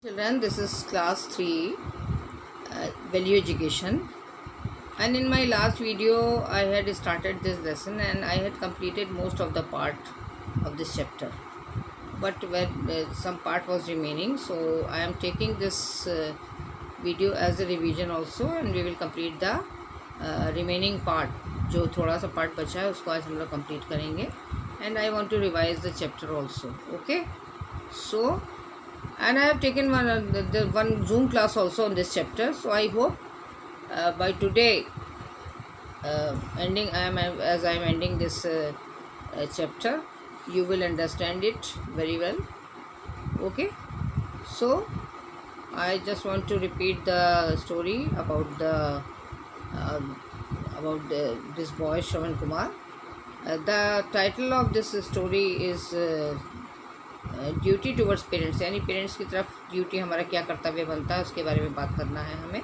Children, this is class 3 value education, and in my last video I had started this lesson and I had completed most of the part of this chapter, but when some part was remaining, so I am taking this video as a revision also, and we will complete the remaining part. जो थोड़ा सा part बचा है उसको आज हम लोग complete करेंगे, and I want to revise the chapter also. Okay, so and I have taken one Zoom class also on this chapter. So I hope by today ending, as I am ending this chapter, you will understand it very well. Okay, so I just want to repeat the story about this boy Shravan Kumar. The title of this story is duty towards parents, यानी parents की तरफ duty हमारा क्या कर्तव्य बनता है उसके बारे में बात करना है हमें.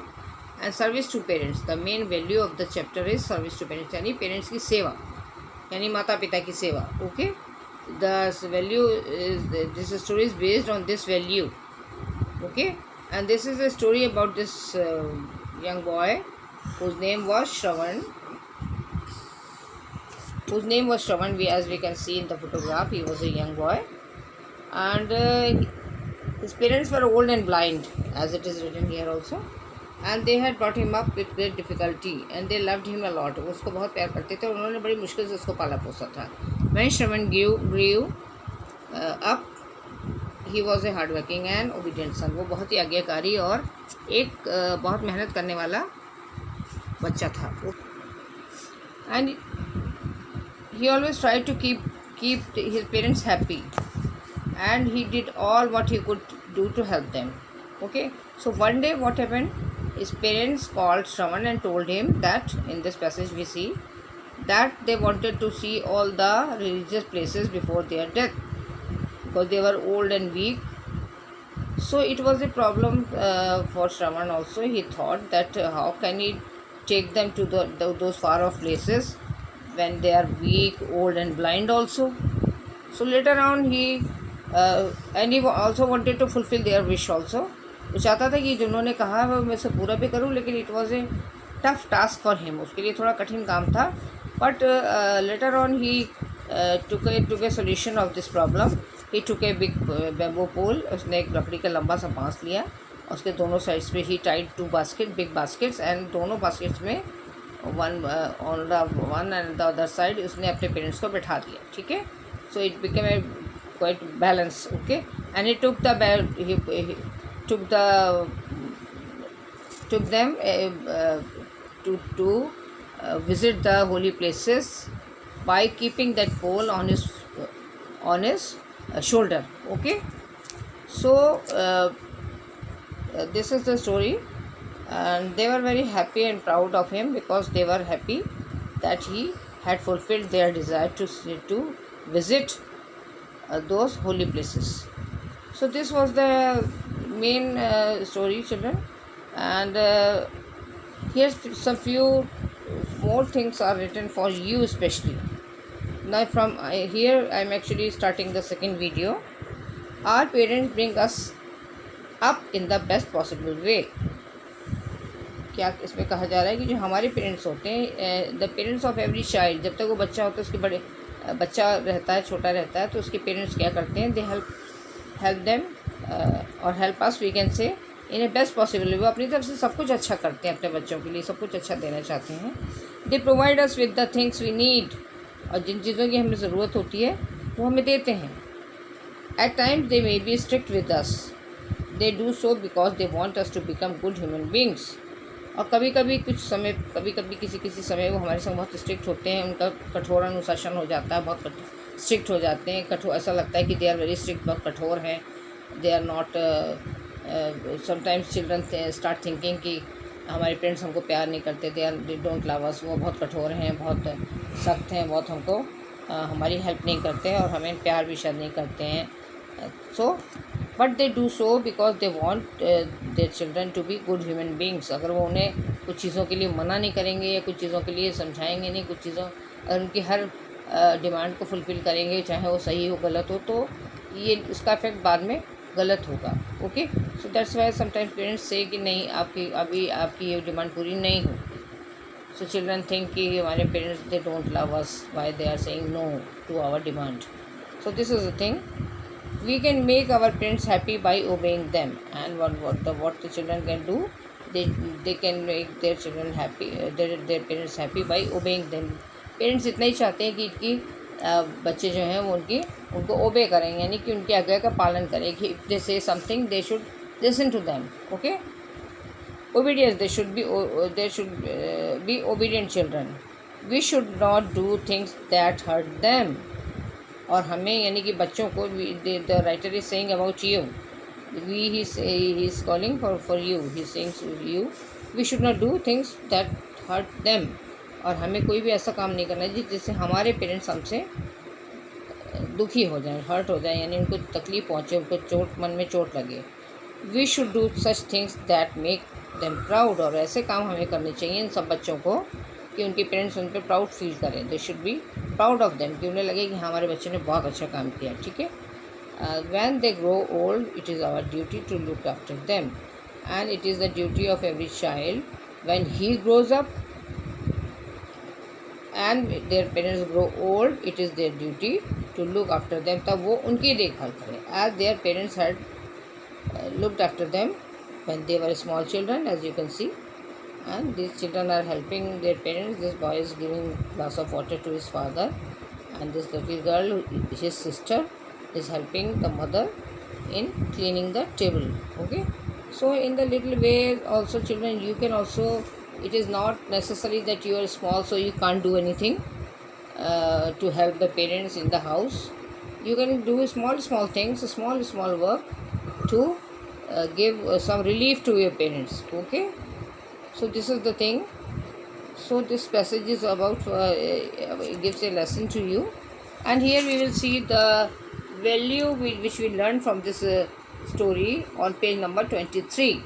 And service to parents, the main value of the chapter is service to parents, यानी पेरेंट्स की सेवा, यानी माता पिता की सेवा. Okay, the value is this story is based on this value. Okay, and this is a story about this young boy whose name was Shravan. As we can see in the photograph, he was a young boy, and his parents were old and blind, as it is written here also, and they had brought him up with great difficulty, and they loved him a lot. उसको बहुत प्यार करते थे, उन्होंने बड़ी मुश्किल से उसको पाला पोसा था. When Shravan grew up, he was a hard working and obedient son. वो बहुत ही आज्ञाकारी और एक बहुत मेहनत करने वाला बच्चा था. And he always tried to keep his parents happy, and he did all what he could do to help them. Okay, so one day what happened, his parents called Shravan and told him that in this passage we see that they wanted to see all the religious places before their death, because they were old and weak. So it was a problem for Shravan also. He thought that how can he take them to those far off places when they are weak, old and blind also. So later on he and he also wanted to fulfill their wish also. वो चाहता था कि जिन्होंने कहा वो मैं से पूरा भी करूँ, लेकिन it was a tough task for him, उसके लिए थोड़ा कठिन काम था. But later on he took a solution of this problem. He took a big bamboo pole. उसने एक लकड़ी का लंबा सा बांस लिया, उसके दोनों साइड्स पे he tied two big baskets, and दोनों baskets में one on the one and the other side उसने अपने पेरेंट्स को बैठा दिया. ठीक है, so it became a quite balance. Okay, and he took them to visit the holy places by keeping that pole on his shoulder. Okay, so this is the story, and they were very happy and proud of him because they were happy that he had fulfilled their desire to visit those holy places. So this was the main story, children, and here's some few more things are written for you especially. Now from here I am actually starting the second video. Our parents bring us up in the best possible way. क्या इसमें कहा जा रहा है कि जो हमारे parents होते हैं, the parents of every child, जब तक वो बच्चा होता है, उसके बच्चा रहता है, छोटा रहता है, तो उसके पेरेंट्स क्या करते हैं, दे हेल्प देम और help us, we can say, in A best possible way. वो अपनी तरफ से सब कुछ अच्छा करते हैं, अपने बच्चों के लिए सब कुछ अच्छा देना चाहते हैं. They provide us with the things we need, और जिन चीज़ों की हमें ज़रूरत होती है वो हमें देते हैं. At times they may be strict with us, they do so because they want us to become good human beings. और कभी कभी किसी समय वो हमारे संग बहुत स्ट्रिक्ट होते हैं, उनका कठोर अनुशासन हो जाता है, बहुत स्ट्रिक्ट हो जाते हैं, कठोर, ऐसा लगता है कि दे आर वेरी स्ट्रिक्ट, बहुत कठोर हैं. They are not, sometimes children start thinking कि हमारे पेरेंट्स हमको प्यार नहीं करते, दे डोंट लव अस, वो बहुत कठोर हैं, बहुत सख्त हैं, बहुत हमको हमारी हेल्प नहीं करते हैं और हमें प्यार भी शायद नहीं करते हैं. So but they do so because they want their children to be good human beings. अगर वो उन्हें कुछ चीज़ों के लिए मना नहीं करेंगे या कुछ चीज़ों के लिए समझाएंगे नहीं, कुछ चीज़ों अगर उनकी हर डिमांड को फुलफ़िल करेंगे, चाहे वो सही हो गलत हो, तो ये उसका इफेक्ट बाद में गलत होगा. Okay, so that's why sometimes parents से कि नहीं आपकी अभी आपकी ये डिमांड पूरी नहीं होगी. सो चिल्ड्रन थिंक कि हमारे parents they don't love us, why they are saying no to our demand. So this is the thing. We can make our parents happy by obeying them, and what the children can do, they can make their children happy, their parents happy by obeying them. Parents इतना ही चाहते हैं कि इनकी बच्चे जो हैं वो उनको ओबे करें, यानी कि उनकी आज्ञा का पालन करें. कि if they say something they should listen to them. Okay, obedience, they should be obedient children. We should not do things that hurt them. और हमें यानी कि बच्चों को the writer is saying about you, he is calling for you, he is saying to you we should not do things that hurt them. और हमें कोई भी ऐसा काम नहीं करना चाहिए जिससे हमारे पेरेंट्स हमसे दुखी हो जाए, हर्ट हो जाए, यानी उनको तकलीफ़ पहुँचे, उनको चोट, मन में चोट लगे. We should do such things that make them proud. और ऐसे काम हमें करने चाहिए इन सब बच्चों को कि उनके पेरेंट्स उन पर प्राउड फील करें. They should be proud of them, कि उन्हें लगे कि हमारे बच्चे ने बहुत अच्छा काम किया. ठीक है. When they grow old it is our duty to look after them, and it is the duty of every child when he grows up and their parents grow old, it is their duty to look after them. तब वो उनकी देखभाल करें. As their parents had looked after them when they were small children, as you can see, and these children are helping their parents. This boy is giving glass of water to his father, and this little girl, his sister, is helping the mother in cleaning the table. Okay, so in the little way also children, you can also, it is not necessary that you are small so you can't do anything to help the parents in the house. You can do small things, small work to give some relief to your parents. Okay, so this is the thing. So this passage is about it gives a lesson to you, and here we will see the value which we learned from this story on page number 23.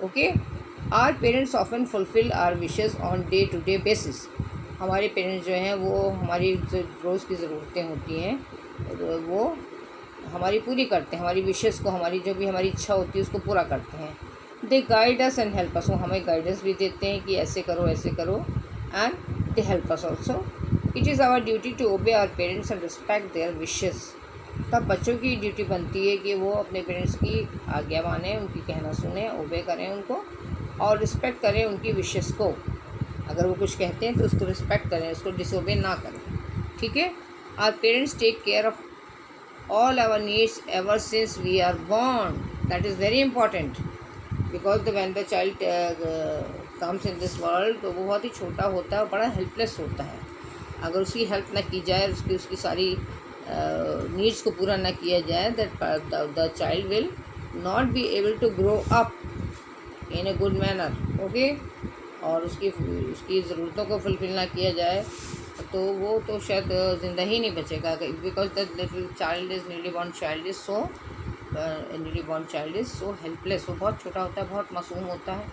Okay, our parents often fulfill our wishes on day to day basis. हमारे parents जो हैं वो हमारी जो रोज़ की ज़रूरतें होती हैं वो हमारी पूरी करते हैं. हमारी विशेस को, हमारी जो भी हमारी इच्छा होती है उसको पूरा करते हैं. They guide us and help us. वो हमें गाइडेंस भी देते हैं कि ऐसे करो and they help us also. It is our duty to obey our parents and respect their wishes. तब बच्चों की ड्यूटी बनती है कि वो अपने पेरेंट्स की आज्ञा माने, उनकी कहना सुने, ओबे करें उनको और रिस्पेक्ट करें उनकी विशेस को. अगर वो कुछ कहते हैं तो उसको रिस्पेक्ट करें, उसको डिसोबे ना करें. ठीक है. Our parents take care of all our needs ever since we are born. That is very important, because when the child comes in this world तो वो बहुत ही छोटा होता है, बड़ा हेल्पलेस होता है. अगर उसकी हेल्प ना की जाए, उसकी सारी नीड्स को पूरा ना किया जाए, that the child will not be able to grow up in a good manner. Okay, और उसकी ज़रूरतों को फुलफिल ना किया जाए तो वो तो शायद ज़िंदा ही नहीं बचेगा. Because the little child is newly born child is so helpless. वो बहुत छोटा होता है, बहुत मासूम होता है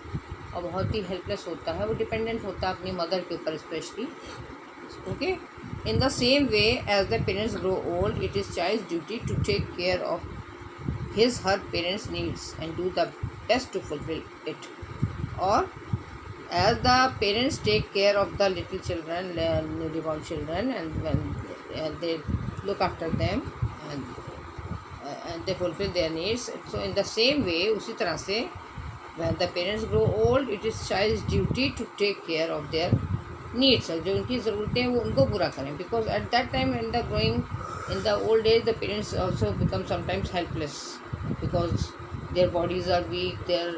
और बहुत ही हेल्पलेस होता है. वो डिपेंडेंट होता है अपनी मदर के ऊपर specially. Okay, in the same way as the parents grow old it is child's duty to take care of his her parents needs and do the best to fulfil it. और as the parents take care of the little children, newly born children, and when they look after them and they fulfill their needs, so in the same way उसी तरह से when the parents grow old it is child's duty to take care of their needs. जो उनकी ज़रूरतें हैं वो उनको पूरा करें. Because at that time in the old age the parents also become sometimes helpless because their bodies are weak, their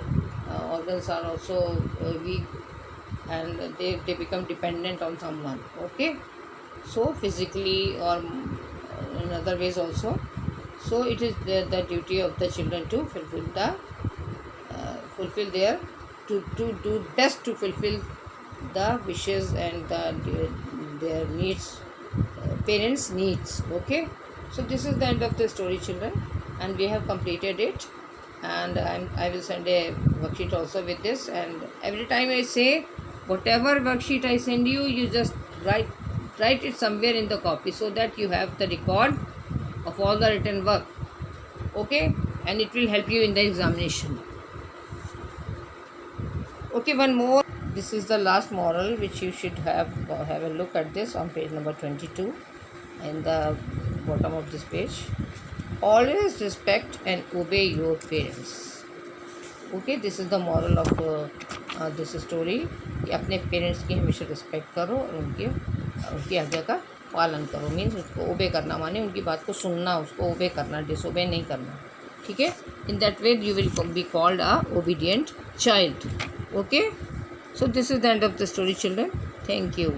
organs are also weak, and they become dependent on someone. Okay, so physically or in other ways also. So it is the duty of the children to fulfill their to do best to fulfill the wishes and their needs, parents needs. Okay, so this is the end of the story, children, and we have completed it. And I will send a worksheet also with this, and every time I say whatever worksheet I send you, you just write it somewhere in the copy so that you have the record of all the written work. Okay, and it will help you in the examination. Okay, one more. This is the last moral which you should have a look at this on page number 22 in the bottom of this page. Always respect and obey your parents. Okay, this is the moral of this story कि अपने parents की हमेशा respect करो और उनकी आज्ञा का पालन करो. मीन्स उसको ओबे करना माने उनकी बात को सुनना, उसको ओबे करना, डिसोबे नहीं करना. ठीक है. In that way you will be called a obedient child. Okay, so this is the end of the story, children. Thank you.